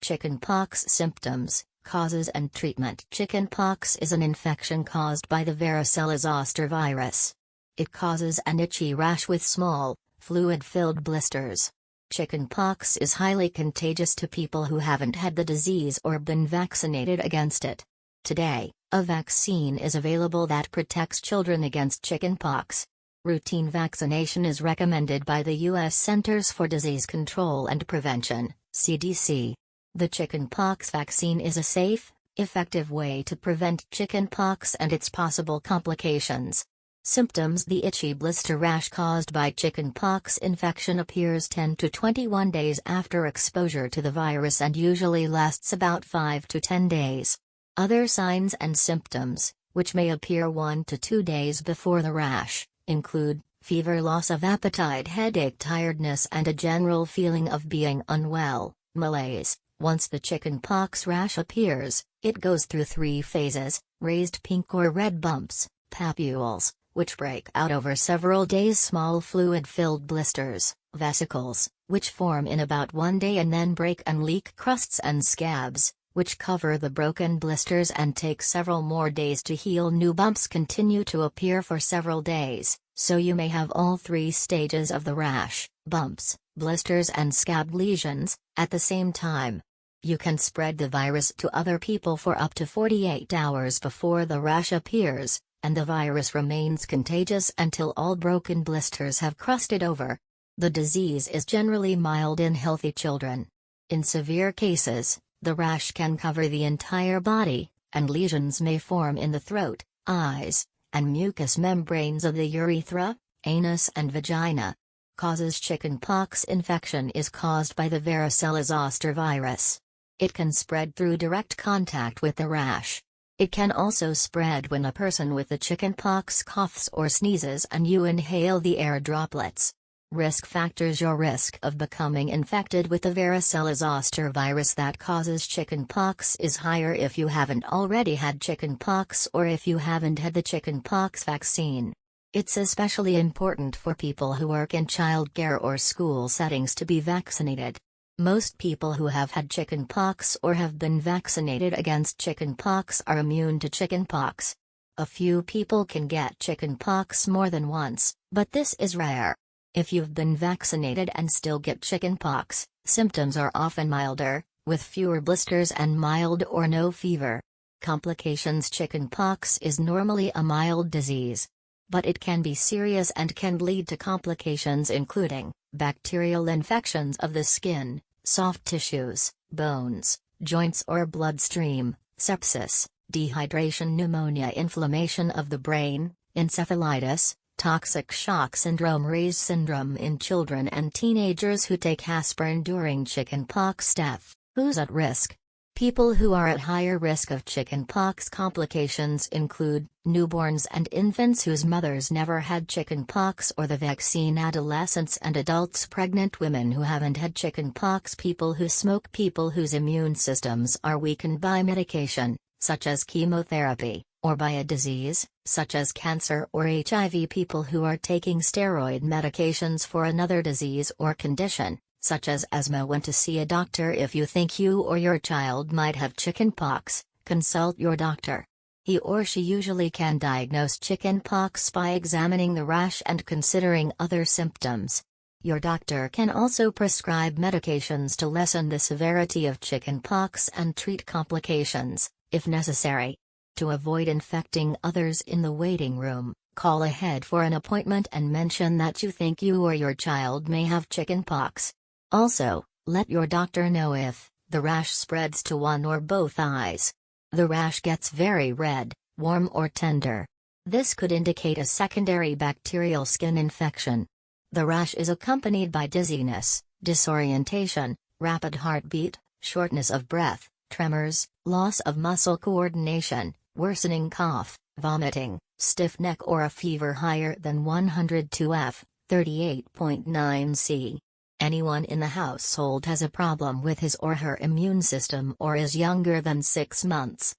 Chickenpox symptoms, causes and treatment. Chickenpox is an infection caused by the varicella-zoster virus. It causes an itchy rash with small, fluid-filled blisters. Chickenpox is highly contagious to people who haven't had the disease or been vaccinated against it. Today, a vaccine is available that protects children against chickenpox. Routine vaccination is recommended by the U.S. Centers for Disease Control and Prevention, CDC. The chickenpox vaccine is a safe, effective way to prevent chickenpox and its possible complications. Symptoms: the itchy blister rash caused by chickenpox infection appears 10 to 21 days after exposure to the virus and usually lasts about 5 to 10 days. Other signs and symptoms, which may appear 1 to 2 days before the rash, include fever, loss of appetite, headache, tiredness, and a general feeling of being unwell, malaise. Once the chickenpox rash appears, it goes through 3 phases: raised pink or red bumps, papules, which break out over several days, small fluid-filled blisters, vesicles, which form in about 1 day and then break and leak, crusts and scabs, which cover the broken blisters and take several more days to heal. New bumps continue to appear for several days, so you may have all 3 stages of the rash, bumps, blisters and scabbed lesions, at the same time. You can spread the virus to other people for up to 48 hours before the rash appears, and the virus remains contagious until all broken blisters have crusted over. The disease is generally mild in healthy children. In severe cases, the rash can cover the entire body, and lesions may form in the throat, eyes, and mucous membranes of the urethra, anus and vagina. Causes: chickenpox infection is caused by the varicella-zoster virus. It can spread through direct contact with the rash. It can also spread when a person with the chickenpox coughs or sneezes and you inhale the air droplets. Risk factors: your risk of becoming infected with the varicella-zoster virus that causes chickenpox is higher if you haven't already had chickenpox or if you haven't had the chickenpox vaccine. It's especially important for people who work in childcare or school settings to be vaccinated. Most people who have had chickenpox or have been vaccinated against chickenpox are immune to chickenpox. A few people can get chickenpox more than once, but this is rare. If you've been vaccinated and still get chickenpox, symptoms are often milder, with fewer blisters and mild or no fever. Complications: chickenpox is normally a mild disease, but it can be serious and can lead to complications including bacterial infections of the skin, soft tissues, bones, joints or bloodstream, sepsis, dehydration, pneumonia, inflammation of the brain, encephalitis, toxic shock syndrome, Ray's syndrome in children and teenagers who take aspirin during chickenpox. Death. Who's at risk? People who are at higher risk of chickenpox complications include newborns and infants whose mothers never had chickenpox or the vaccine, adolescents and adults, pregnant women who haven't had chickenpox, people who smoke, people whose immune systems are weakened by medication, such as chemotherapy, or by a disease, such as cancer or HIV, people who are taking steroid medications for another disease or condition, such as asthma. When to see a doctor: if you think you or your child might have chickenpox, consult your doctor. He or she usually can diagnose chickenpox by examining the rash and considering other symptoms. Your doctor can also prescribe medications to lessen the severity of chickenpox and treat complications, if necessary. To avoid infecting others in the waiting room, call ahead for an appointment and mention that you think you or your child may have chickenpox. Also, let your doctor know if the rash spreads to one or both eyes. The rash gets very red, warm or tender. This could indicate a secondary bacterial skin infection. The rash is accompanied by dizziness, disorientation, rapid heartbeat, shortness of breath, tremors, loss of muscle coordination, worsening cough, vomiting, stiff neck or a fever higher than 102 F, 38.9 C. Anyone in the household has a problem with his or her immune system or is younger than 6 months,